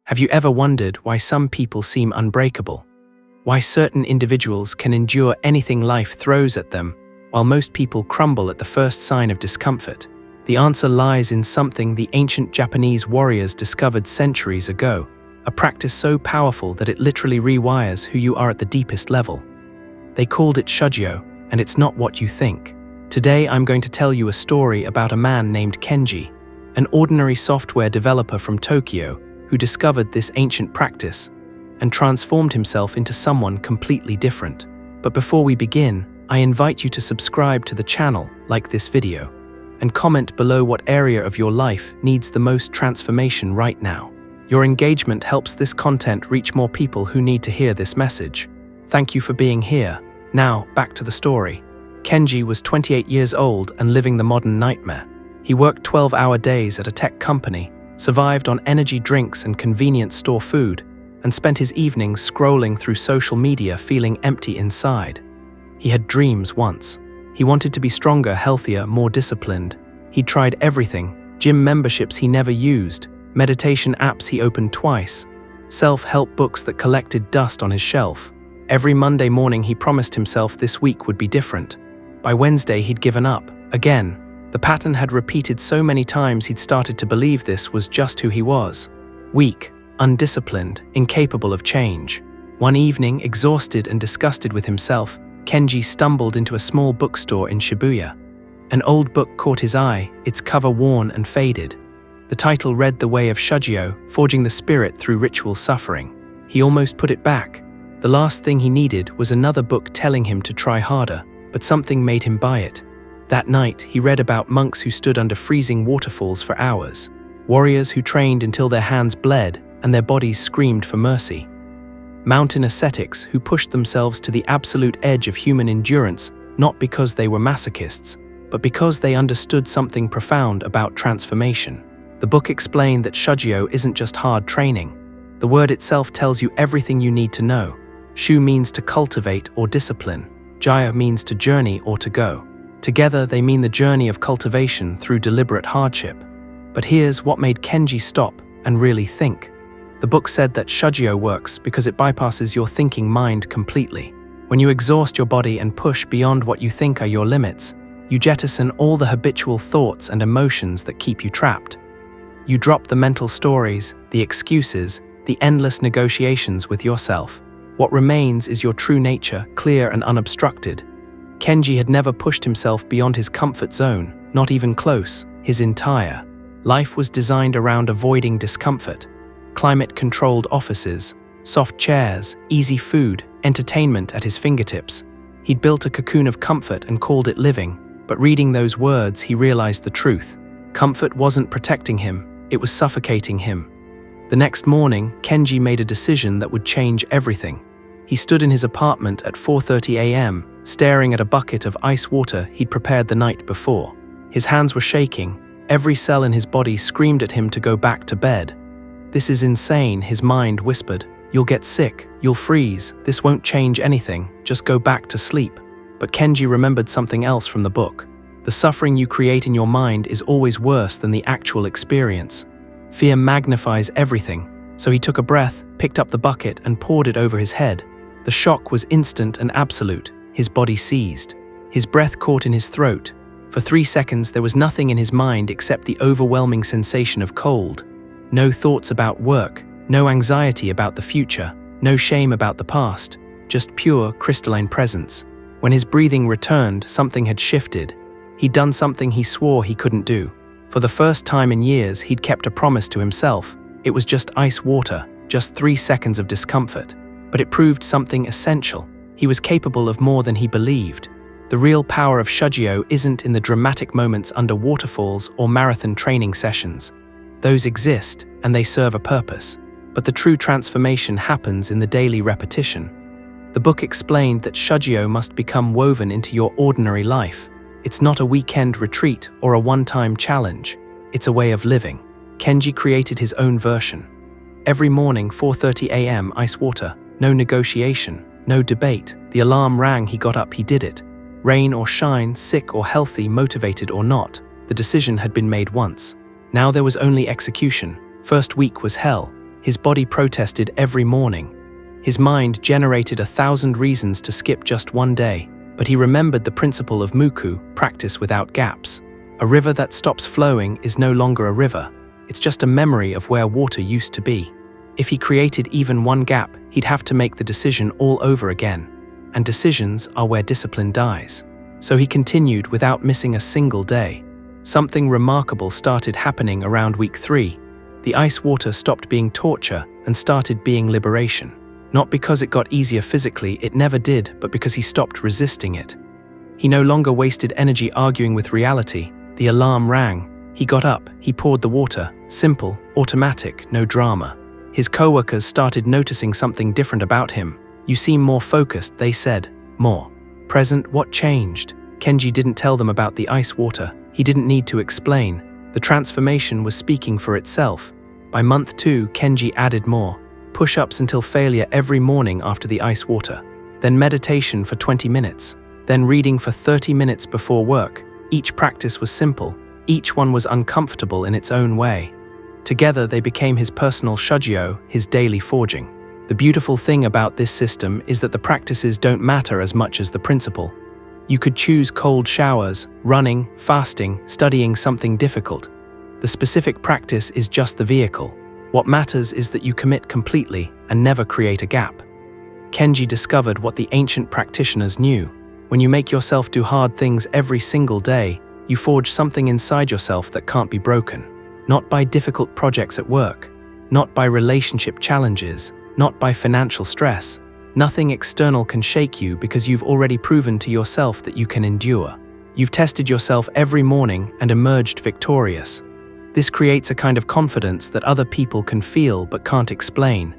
Have you ever wondered why some people seem unbreakable? Why certain individuals can endure anything life throws at them, while most people crumble at the first sign of discomfort? The answer lies in something the ancient Japanese warriors discovered centuries ago, a practice so powerful that it literally rewires who you are at the deepest level. They called it Shugyo, and it's not what you think. Today I'm going to tell you a story about a man named Kenji, an ordinary software developer from Tokyo who discovered this ancient practice and transformed himself into someone completely different. But before we begin, I invite you to subscribe to the channel, like this video, and comment below what area of your life needs the most transformation right now. Your engagement helps this content reach more people who need to hear this message. Thank you for being here. Now, back to the story. Kenji was 28 years old and living the modern nightmare. He worked 12-hour days at a tech company, survived on energy drinks and convenience store food, and spent his evenings scrolling through social media feeling empty inside. He had dreams once. He wanted to be stronger, healthier, more disciplined. He'd tried everything: gym memberships he never used, meditation apps he opened twice, self-help books that collected dust on his shelf. Every Monday morning he promised himself this week would be different. By Wednesday he'd given up, again. The pattern had repeated so many times he'd started to believe this was just who he was. Weak, undisciplined, incapable of change. One evening, exhausted and disgusted with himself, Kenji stumbled into a small bookstore in Shibuya. An old book caught his eye, its cover worn and faded. The title read The Way of Shugyo, Forging the Spirit Through Ritual Suffering. He almost put it back. The last thing he needed was another book telling him to try harder, but something made him buy it. That night, he read about monks who stood under freezing waterfalls for hours, warriors who trained until their hands bled and their bodies screamed for mercy, mountain ascetics who pushed themselves to the absolute edge of human endurance, not because they were masochists, but because they understood something profound about transformation. The book explained that Shugyo isn't just hard training. The word itself tells you everything you need to know. Shu means to cultivate or discipline. Jaya means to journey or to go. Together, they mean the journey of cultivation through deliberate hardship. But here's what made Kenji stop and really think. The book said that Shugyo works because it bypasses your thinking mind completely. When you exhaust your body and push beyond what you think are your limits, you jettison all the habitual thoughts and emotions that keep you trapped. You drop the mental stories, the excuses, the endless negotiations with yourself. What remains is your true nature, clear and unobstructed. Kenji had never pushed himself beyond his comfort zone, not even close. His entire life was designed around avoiding discomfort. Climate-controlled offices, soft chairs, easy food, entertainment at his fingertips. He'd built a cocoon of comfort and called it living, but reading those words he realized the truth. Comfort wasn't protecting him, it was suffocating him. The next morning, Kenji made a decision that would change everything. He stood in his apartment at 4:30 a.m., staring at a bucket of ice water he'd prepared the night before. His hands were shaking. Every cell in his body screamed at him to go back to bed. "This is insane," his mind whispered. "You'll get sick, you'll freeze, this won't change anything, just go back to sleep." But Kenji remembered something else from the book. The suffering you create in your mind is always worse than the actual experience. Fear magnifies everything. So he took a breath, picked up the bucket and poured it over his head. The shock was instant and absolute. His body seized. His breath caught in his throat. For 3 seconds there was nothing in his mind except the overwhelming sensation of cold. No thoughts about work, no anxiety about the future, no shame about the past, just pure, crystalline presence. When his breathing returned, something had shifted. He'd done something he swore he couldn't do. For the first time in years, he'd kept a promise to himself. It was just ice water, just 3 seconds of discomfort. But it proved something essential. He was capable of more than he believed. The real power of Shugyo isn't in the dramatic moments under waterfalls or marathon training sessions. Those exist, and they serve a purpose. But the true transformation happens in the daily repetition. The book explained that Shugyo must become woven into your ordinary life. It's not a weekend retreat or a one-time challenge. It's a way of living. Kenji created his own version. Every morning, 4:30 a.m., ice water. No negotiation, no debate. The alarm rang, he got up, he did it. Rain or shine, sick or healthy, motivated or not, the decision had been made once. Now there was only execution. First week was hell. His body protested every morning. His mind generated 1,000 reasons to skip just one day, but he remembered the principle of muku, practice without gaps. A river that stops flowing is no longer a river. It's just a memory of where water used to be. If he created even one gap, he'd have to make the decision all over again. And decisions are where discipline dies. So he continued without missing a single day. Something remarkable started happening around week 3. The ice water stopped being torture and started being liberation. Not because it got easier physically, it never did, but because he stopped resisting it. He no longer wasted energy arguing with reality. The alarm rang. He got up, he poured the water. Simple, automatic, no drama. His co-workers started noticing something different about him. "You seem more focused," they said. "More present." What changed? Kenji didn't tell them about the ice water. He didn't need to explain. The transformation was speaking for itself. By month 2, Kenji added more. Push-ups until failure every morning after the ice water. Then meditation for 20 minutes. Then reading for 30 minutes before work. Each practice was simple. Each one was uncomfortable in its own way. Together they became his personal Shugyo, his daily forging. The beautiful thing about this system is that the practices don't matter as much as the principle. You could choose cold showers, running, fasting, studying something difficult. The specific practice is just the vehicle. What matters is that you commit completely and never create a gap. Kenji discovered what the ancient practitioners knew. When you make yourself do hard things every single day, you forge something inside yourself that can't be broken. Not by difficult projects at work, not by relationship challenges, not by financial stress. Nothing external can shake you because you've already proven to yourself that you can endure. You've tested yourself every morning and emerged victorious. This creates a kind of confidence that other people can feel but can't explain.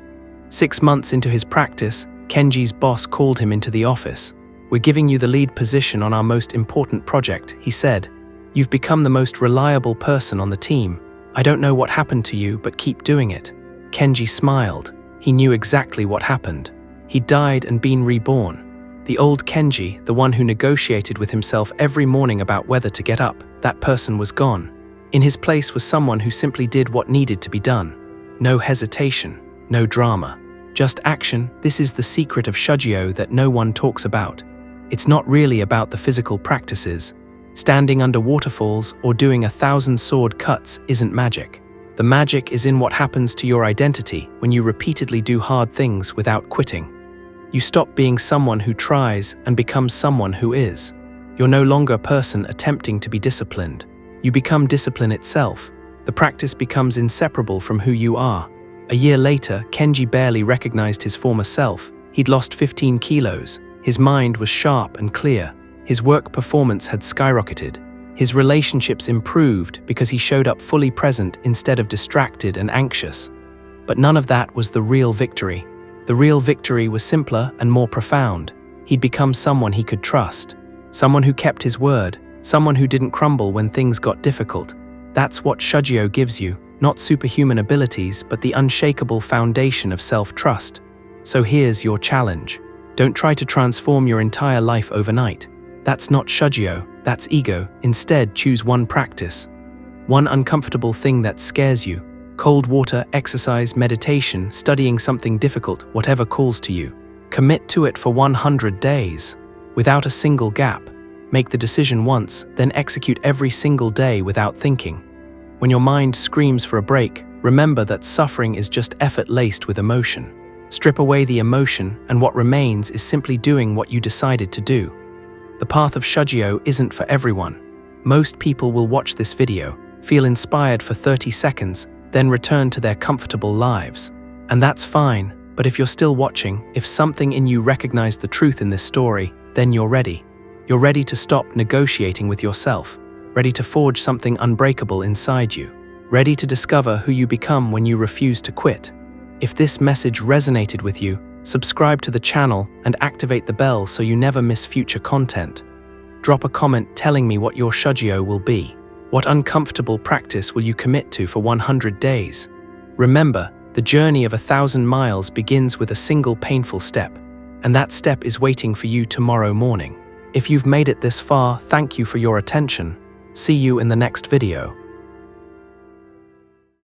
6 months into his practice, Kenji's boss called him into the office. "We're giving you the lead position on our most important project," he said. "You've become the most reliable person on the team. I don't know what happened to you, but keep doing it." Kenji smiled. He knew exactly what happened. He died and been reborn. The old Kenji, the one who negotiated with himself every morning about whether to get up, that person was gone. In his place was someone who simply did what needed to be done. No hesitation, no drama, just action. This is the secret of Shugyo that no one talks about. It's not really about the physical practices. Standing under waterfalls or doing 1,000 sword cuts isn't magic. The magic is in what happens to your identity when you repeatedly do hard things without quitting. You stop being someone who tries and become someone who is. You're no longer a person attempting to be disciplined. You become discipline itself. The practice becomes inseparable from who you are. A year later, Kenji barely recognized his former self. He'd lost 15 kilos. His mind was sharp and clear. His work performance had skyrocketed. His relationships improved because he showed up fully present instead of distracted and anxious. But none of that was the real victory. The real victory was simpler and more profound. He'd become someone he could trust. Someone who kept his word. Someone who didn't crumble when things got difficult. That's what Shugyo gives you, not superhuman abilities, but the unshakable foundation of self-trust. So here's your challenge. Don't try to transform your entire life overnight. That's not Shugyo, that's ego. Instead, choose one practice. One uncomfortable thing that scares you. Cold water, exercise, meditation, studying something difficult, whatever calls to you. Commit to it for 100 days, without a single gap. Make the decision once, then execute every single day without thinking. When your mind screams for a break, remember that suffering is just effort laced with emotion. Strip away the emotion, and what remains is simply doing what you decided to do. The path of Shugyo isn't for everyone. Most people will watch this video, feel inspired for 30 seconds, then return to their comfortable lives. And that's fine, but if you're still watching, if something in you recognized the truth in this story, then you're ready. You're ready to stop negotiating with yourself, ready to forge something unbreakable inside you, ready to discover who you become when you refuse to quit. If this message resonated with you, subscribe to the channel and activate the bell so you never miss future content. Drop a comment telling me what your Shugyo will be. What uncomfortable practice will you commit to for 100 days? Remember, the journey of 1,000 miles begins with a single painful step, and that step is waiting for you tomorrow morning. If you've made it this far, thank you for your attention. See you in the next video.